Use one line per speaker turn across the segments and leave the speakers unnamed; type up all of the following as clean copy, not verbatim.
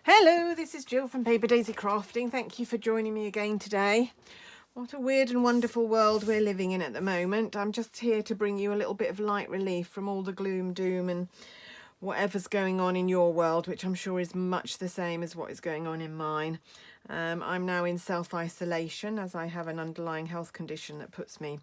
Hello, this is Jill from Paper Daisy Crafting. Thank you for joining me again today. What a weird and wonderful world we're living in at the moment. I'm just here to bring you a little bit of light relief from all the gloom, doom and whatever's going on in your world, which I'm sure is much the same as what is going on in mine. I'm now in self-isolation as I have an underlying health condition that puts me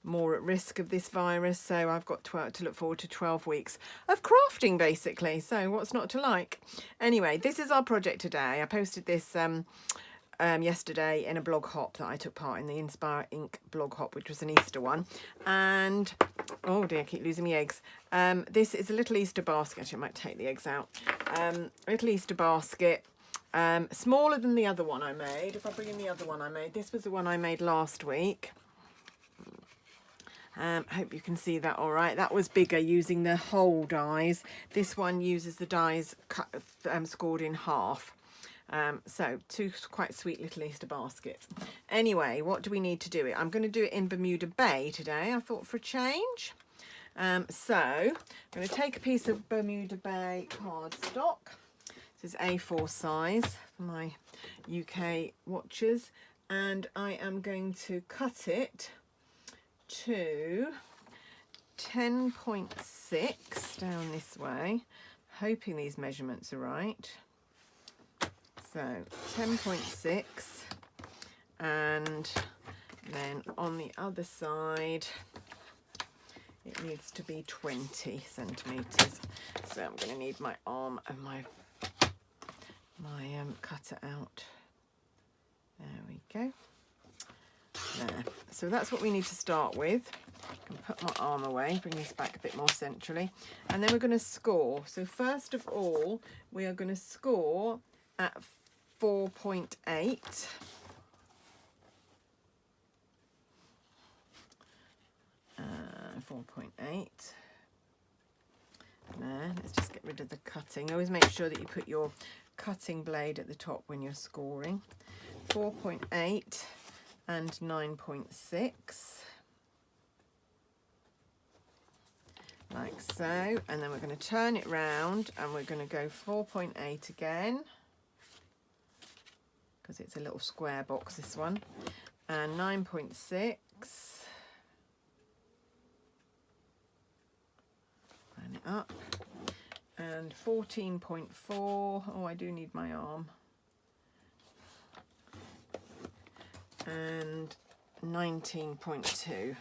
more at risk of this virus. So I've got to look forward to 12 weeks of crafting, basically. So what's not to like? Anyway, this is our project today. I posted this yesterday in a blog hop that I took part in, the Inspire Ink blog hop, which was an Easter one. And oh dear, I keep losing my eggs. This is a little Easter basket. Actually, I might take the eggs out. Little Easter basket, smaller than the other one I made. If I bring in the other one I made, this was the one I made last week. Hope you can see that all right. That was bigger, using the whole dies. This one uses the dies cut, scored in half. So two quite sweet little Easter baskets. Anyway, what do we need to do it? I'm going to do it in Bermuda Bay today, I thought, for a change. So I'm going to take a piece of Bermuda Bay cardstock. This is A4 size for my UK watchers, and I am going to cut it to 10.6 down this way, hoping these measurements are right. So 10.6, and then on the other side it needs to be 20 centimetres. So I'm going to need my arm and my cutter out. There we go. There. So that's what we need to start with. I can put my arm away, bring this back a bit more centrally, and then we're going to score. So first of all, we are going to score at 4.8. 4.8. There, let's just get rid of the cutting. Always make sure that you put your cutting blade at the top when you're scoring. 4.8 and 9.6. Like so. And then we're going to turn it round and we're going to go 4.8 again, because it's a little square box, this one, and 9.6, line it up, and 14.4, oh, I do need my arm, and 19.2,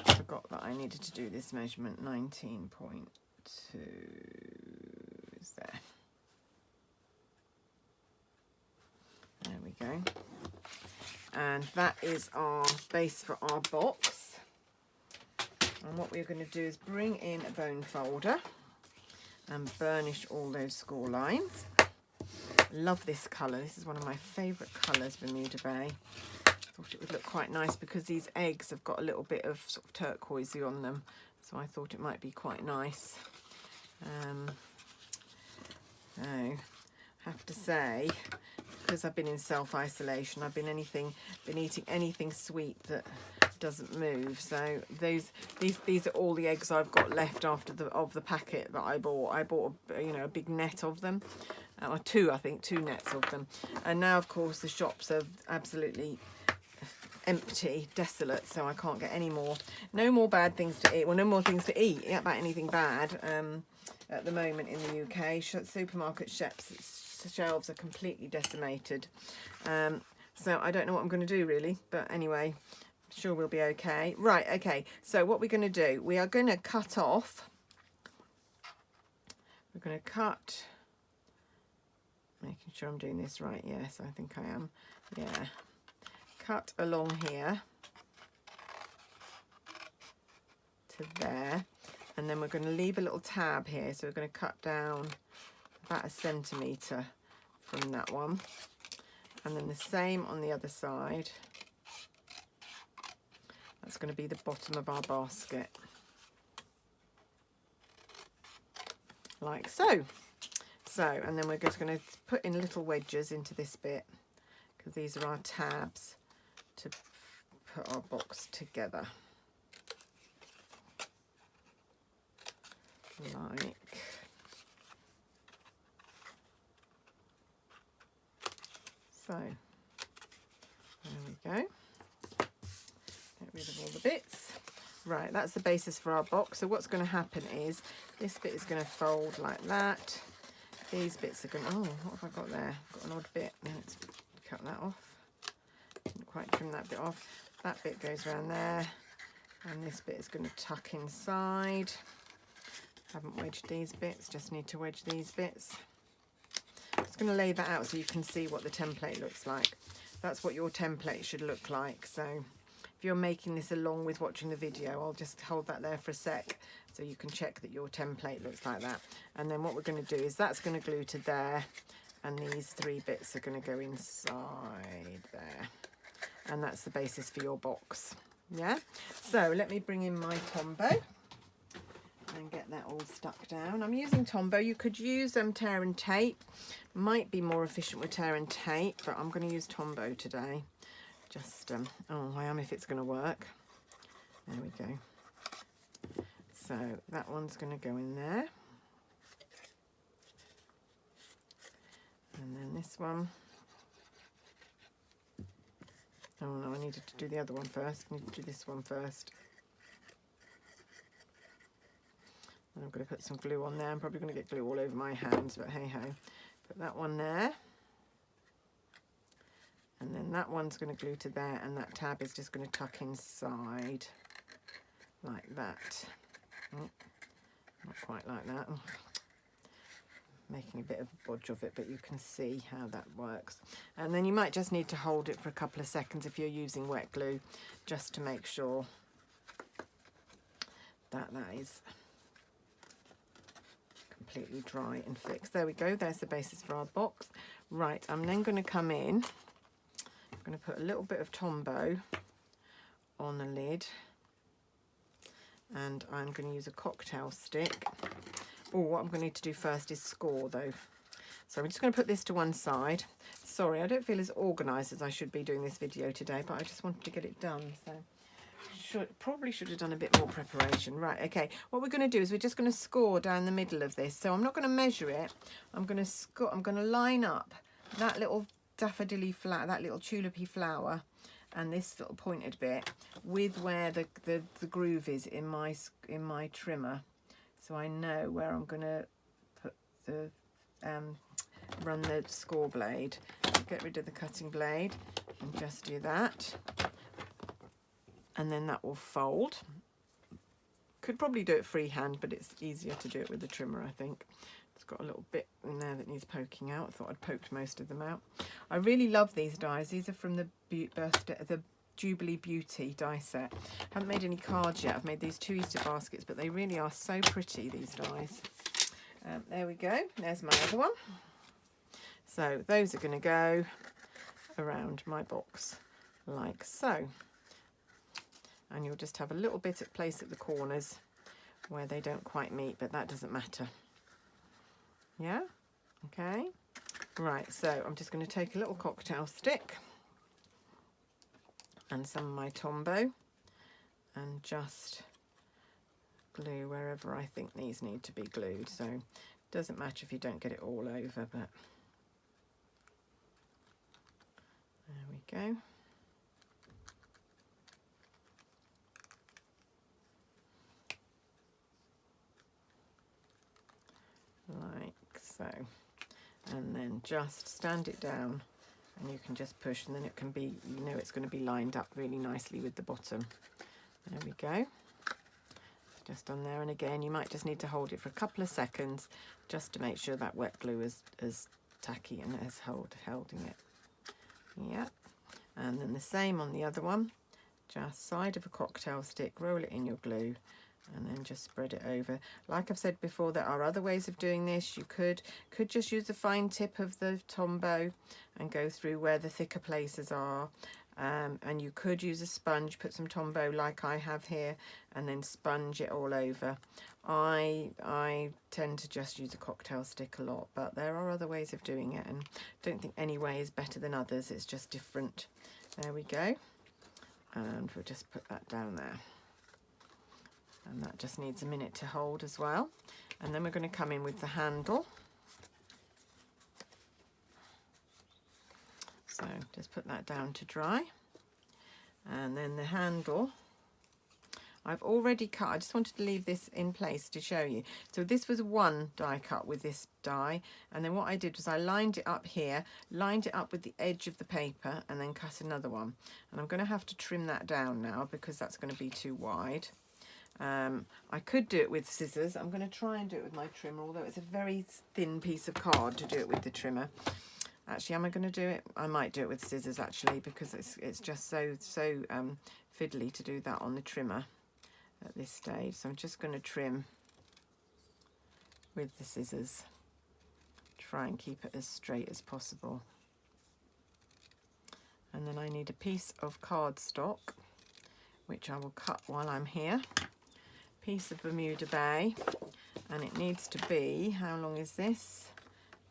I forgot that I needed to do this measurement. 19.2 is there. There we go. And that is our base for our box. And what we're going to do is bring in a bone folder and burnish all those score lines. Love this colour. This is one of my favourite colours, Bermuda Bay. I thought it would look quite nice because these eggs have got a little bit of sort of turquoisey on them. So I thought it might be quite nice. I have to say, because I've been in self-isolation, I've been eating anything sweet that doesn't move. So these are all the eggs I've got left after the packet that I bought. I bought a big net of them, or two nets of them. And now, of course, the shops are absolutely empty, desolate, so I can't get any more. No more bad things to eat. Well, no more things to eat about anything bad at the moment in the UK. Supermarket shelves are completely decimated. So I don't know what I'm going to do really, but anyway, I'm sure we'll be okay. Right, okay, so what we're going to do, we are going to cut off. We're going to cut, making sure I'm doing this right. Yes, I think I am. Yeah. Cut along here to there, and then we're going to leave a little tab here, so we're going to cut down about 1 centimetre from that one, and then the same on the other side. That's going to be the bottom of our basket, like so. And then we're just going to put in little wedges into this bit, because these are our tabs to put our box together, like So there we go. Get rid of all the bits. Right, that's the basis for our box. So what's going to happen is this bit is going to fold like that. These bits are going to, oh, what have I got there? I've got an odd bit. Let's cut that off. Didn't quite trim that bit off. That bit goes around there. And this bit is going to tuck inside. Haven't wedged these bits, just need to wedge these bits. Just going to lay that out so you can see what the template looks like. That's what your template should look like. So if you're making this along with watching the video, I'll just hold that there for a sec so you can check that your template looks like that. And then what we're going to do is that's going to glue to there, and these 3 bits are going to go inside there. And that's the basis for your box. Yeah, so let me bring in my Tombow and get that all stuck down. I'm using Tombow. You could use tear and tape. Might be more efficient with tear and tape, but I'm going to use Tombow today. Just, oh, I am if it's going to work. There we go. So that one's going to go in there. And then this one. Oh no, I needed to do the other one first. I need to do this one first. And I'm going to put some glue on there. I'm probably going to get glue all over my hands, but hey ho. Put that one there. And then that one's going to glue to there, and that tab is just going to tuck inside like that. Oh, not quite like that. Oh, making a bit of a bodge of it, but you can see how that works. And then you might just need to hold it for a couple of seconds if you're using wet glue, just to make sure that that is completely dry and fixed. There we go, there's the basis for our box. Right, I'm then going to come in, I'm going to put a little bit of Tombow on the lid, and I'm going to use a cocktail stick. Oh, what I'm going to need to do first is score though. So I'm just going to put this to one side. Sorry, I don't feel as organised as I should be doing this video today, but I just wanted to get it done. So probably should have done a bit more preparation. Right, okay. What we're going to do is we're just going to score down the middle of this. So I'm not going to measure it. I'm going to line up that little daffodilly flower, that little tulipy flower, and this little pointed bit with where the groove is in my trimmer. So I know where I'm going to put the run the score blade. Get rid of the cutting blade and just do that, and then that will fold. Could probably do it freehand, but it's easier to do it with the trimmer, I think. It's got a little bit in there that needs poking out. I thought I'd poked most of them out. I really love these dies. These are from the Jubilee Beauty die set. Haven't made any cards yet. I've made these 2 Easter baskets, but they really are so pretty, these dies. There we go. There's my other one. So those are going to go around my box like so. And you'll just have a little bit at place at the corners where they don't quite meet, but that doesn't matter. Yeah? Okay. Right, so I'm just going to take a little cocktail stick and some of my Tombow and just glue wherever I think these need to be glued. So it doesn't matter if you don't get it all over, but there we go. Like so. And then just stand it down, and you can just push, and then it can be, you know, it's going to be lined up really nicely with the bottom. There we go. Just on there, and again you might just need to hold it for a couple of seconds just to make sure that wet glue is as tacky and as holding it. Yeah. And then the same on the other one. Just side of a cocktail stick, roll it in your glue, and then just spread it over. Like I've said before, there are other ways of doing this. You could just use the fine tip of the Tombow and go through where the thicker places are. And you could use a sponge, put some Tombow like I have here, and then sponge it all over. I tend to just use a cocktail stick a lot, but there are other ways of doing it, and I don't think any way is better than others. It's just different. There we go. And we'll just put that down there. And that just needs a minute to hold as well. And then we're going to come in with the handle. So just put that down to dry. And then the handle, I've already cut. I just wanted to leave this in place to show you. So this was one die cut with this die, and then what I did was I lined it up here, lined it up with the edge of the paper, and then cut another one. And I'm going to have to trim that down now because that's going to be too wide. I could do it with scissors. I'm going to try and do it with my trimmer, although it's a very thin piece of card to do it with the trimmer. Actually, am I going to do it? I might do it with scissors actually, because it's just so fiddly to do that on the trimmer at this stage. So I'm just going to trim with the scissors. Try and keep it as straight as possible. And then I need a piece of cardstock, which I will cut while I'm here. Piece of Bermuda Bay, and it needs to be, how long is this?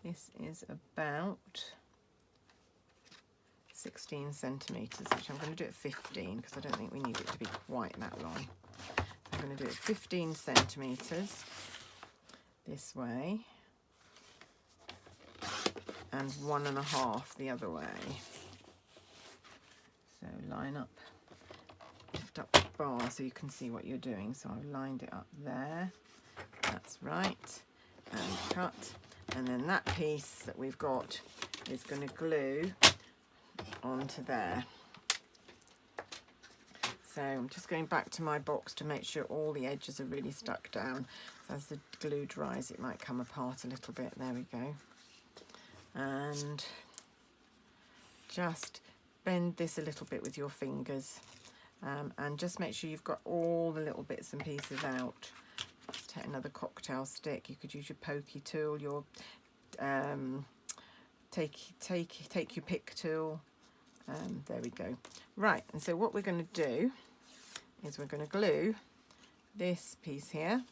This is about 16 centimetres, which I'm going to do at 15 because I don't think we need it to be quite that long. So I'm going to do it 15 centimetres this way and 1.5 the other way. So line up, lift up the bar so you can see what you're doing. So I've lined it up there, that's right, and cut. And then that piece that we've got is going to glue onto there. So I'm just going back to my box to make sure all the edges are really stuck down. So as the glue dries, it might come apart a little bit. There we go. And just bend this a little bit with your fingers, and just make sure you've got all the little bits and pieces out. Just take another cocktail stick. You could use your pokey tool, your take your pick tool. There we go. Right, and so what we're going to do is we're going to glue this piece here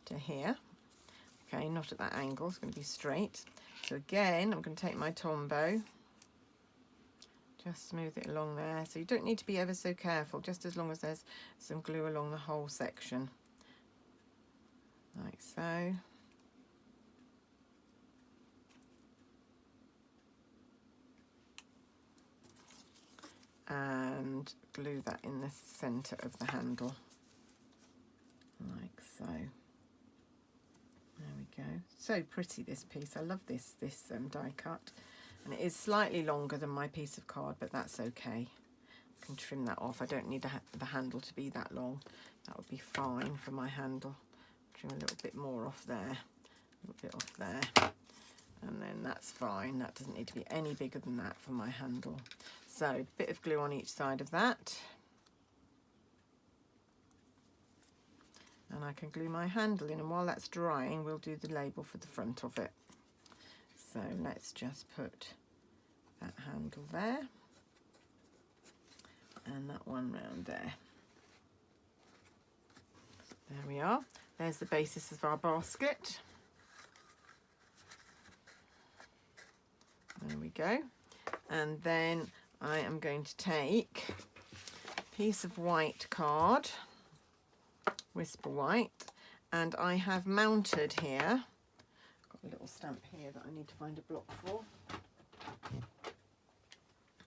to here. Okay, not at that angle, it's going to be straight. So again, I'm going to take my Tombow, just smooth it along there. So you don't need to be ever so careful, just as long as there's some glue along the whole section. Like so. And glue that in the centre of the handle, like so. There we go. So pretty, this piece. I love this die cut, and it is slightly longer than my piece of card, but that's okay. I can trim that off. I don't need the handle to be that long. That would be fine for my handle. Trim a little bit more off there, a little bit off there, and then that's fine. That doesn't need to be any bigger than that for my handle. So a bit of glue on each side of that, and I can glue my handle in, and while that's drying we'll do the label for the front of it. So let's just put that handle there and that one round there. There we are. There's the basis of our basket. There we go. And then I am going to take a piece of white card, Whisper White, and I have mounted here, got a little stamp here that I need to find a block for.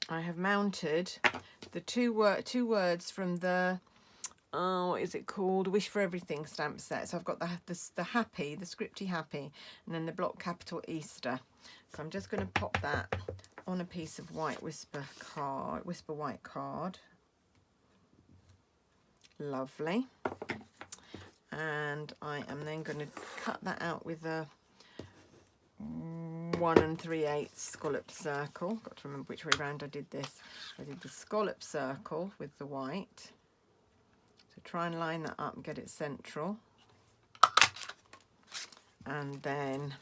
I have mounted the two words from the, what is it called, Wish for Everything stamp set. So I've got the happy, the scripty happy, and then the block capital Easter. So I'm just going to pop that on a piece of white Whisper White card. Lovely. And I am then going to cut that out with a 1 3/8 scalloped circle. Got to remember which way round I did this. I did the scallop circle with the white. So try and line that up and get it central. And then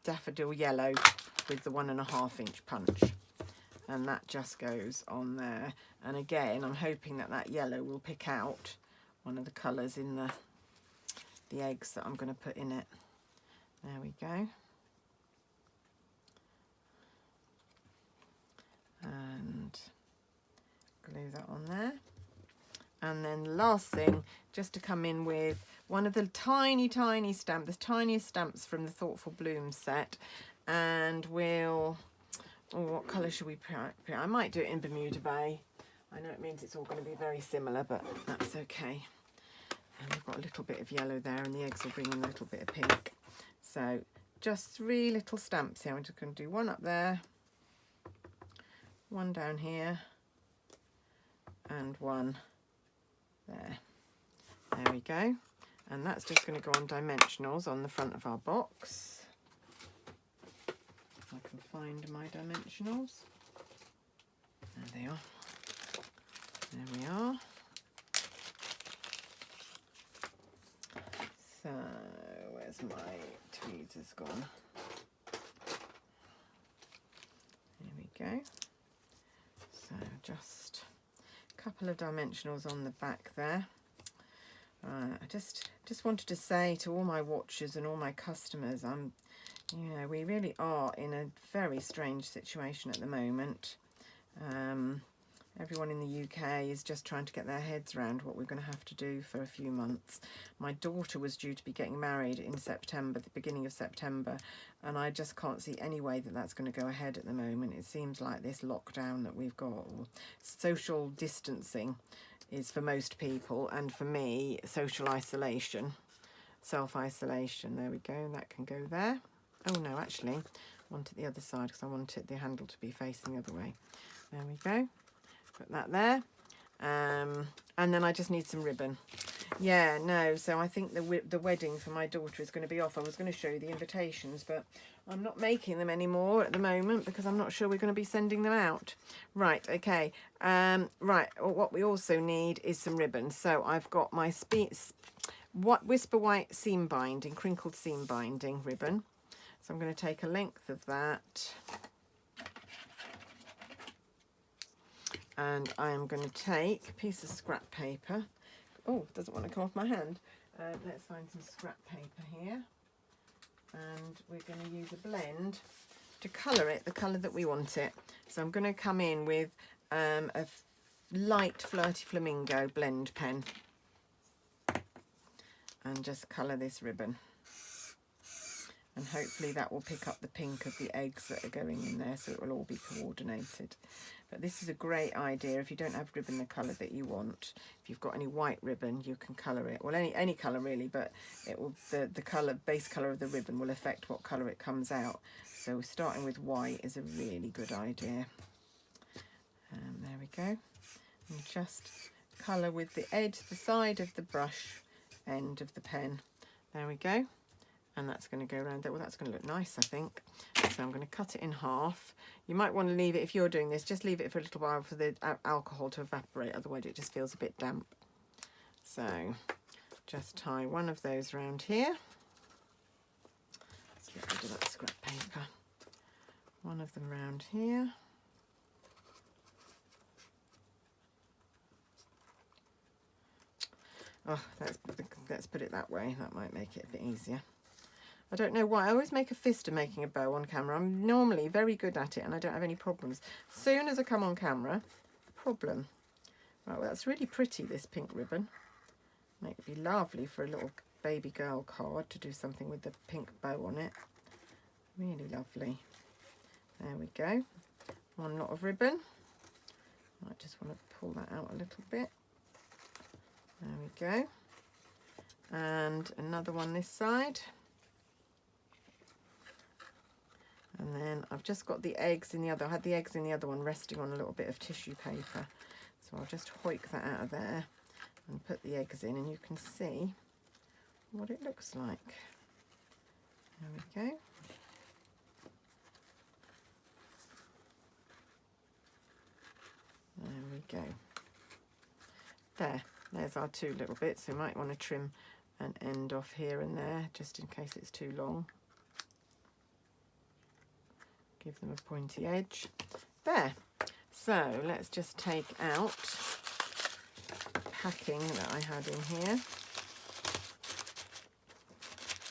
daffodil yellow with the 1.5 inch punch, and that just goes on there. And again, I'm hoping that that yellow will pick out one of the colours in the eggs that I'm going to put in it. There we go. And glue that on there. And then the last thing, just to come in with one of the tiny stamps, the tiniest stamps from the Thoughtful Blooms set, and we'll, oh, what colour should we put? I might do it in Bermuda Bay. I know it means it's all going to be very similar, but that's okay. And we've got a little bit of yellow there, and the eggs will bring in a little bit of pink. So just 3 little stamps here. I'm just going to do one up there, one down here, and one there. There we go. And that's just going to go on dimensionals on the front of our box. If I can find my dimensionals. There they are. There we are. So, where's my tweezers gone? There we go. So, just a couple of dimensionals on the back there. I just wanted to say to all my watchers and all my customers, you know, we really are in a very strange situation at the moment. Everyone in the UK is just trying to get their heads around what we're going to have to do for a few months. My daughter was due to be getting married in September, the beginning of September, and I just can't see any way that that's going to go ahead at the moment. It seems like this lockdown that we've got, or social distancing, is for most people, and for me, social isolation, self-isolation. There we go, that can go there. Oh no, actually, I want it the other side because I want it, the handle to be facing the other way. There we go. Put that there. And then I just need some ribbon. Yeah, no, so I think the wedding for my daughter is going to be off. I was going to show you the invitations, but I'm not making them anymore at the moment because I'm not sure we're going to be sending them out. Right, okay. Right, what we also need is some ribbon. So I've got my Whisper White seam binding, crinkled seam binding ribbon. So I'm going to take a length of that. And I am going to take a piece of scrap paper. Oh, doesn't want to come off my hand. Let's find some scrap paper here. And we're going to use a blend to colour it the colour that we want it. So I'm going to come in with a light Flirty Flamingo blend pen. And just colour this ribbon. And hopefully that will pick up the pink of the eggs that are going in there, so it will all be coordinated. But this is a great idea if you don't have ribbon the colour that you want. If you've got any white ribbon, you can colour it. Well, any colour really, but it will the colour, base colour of the ribbon will affect what colour it comes out. So starting with white is a really good idea. There we go. And just colour with the edge, the side of the brush end of the pen. There we go. And that's going to go around there. Well, that's going to look nice, I think. So I'm going to cut it in half. You might want to leave it, if you're doing this, just leave it for a little while for the alcohol to evaporate. Otherwise, it just feels a bit damp. So just tie one of those around here. Let's get rid of that scrap paper. One of them around here. Oh, let's put it that way. That might make it a bit easier. I don't know why. I always make a fist of making a bow on camera. I'm normally very good at it and I don't have any problems. As soon as I come on camera, problem. Right, well, that's really pretty, this pink ribbon. Might be lovely for a little baby girl card to do something with the pink bow on it. Really lovely. There we go. One lot of ribbon. I just want to pull that out a little bit. There we go. And another one this side. And then I've just got the eggs in the other, I had the eggs in the other one resting on a little bit of tissue paper. So I'll just hoik that out of there and put the eggs in and you can see what it looks like. There we go. There we go. There's our 2 little bits. So we might want to trim an end off here and there just in case it's too long. Give them a pointy edge. There. So let's just take out packing that I had in here,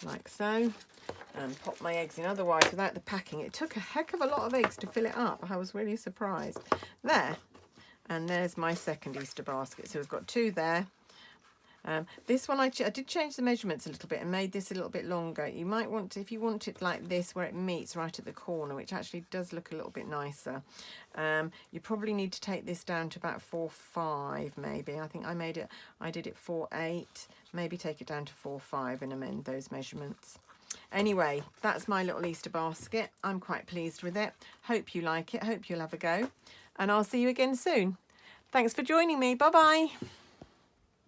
like so, and pop my eggs in. Otherwise, without the packing, it took a heck of a lot of eggs to fill it up. I was really surprised. There. And there's my second Easter basket. So we've got 2 there. This one I did change the measurements a little bit and made this a little bit longer. You might want to, if you want it like this where it meets right at the corner, which actually does look a little bit nicer, you probably need to take this down to about 4.5 maybe. I think I did it 4.8, maybe take it down to 4.5 and amend those measurements. Anyway, that's my little Easter basket. I'm quite pleased with it. Hope you like it. Hope you'll have a go. And I'll see you again soon. Thanks for joining me. Bye-bye.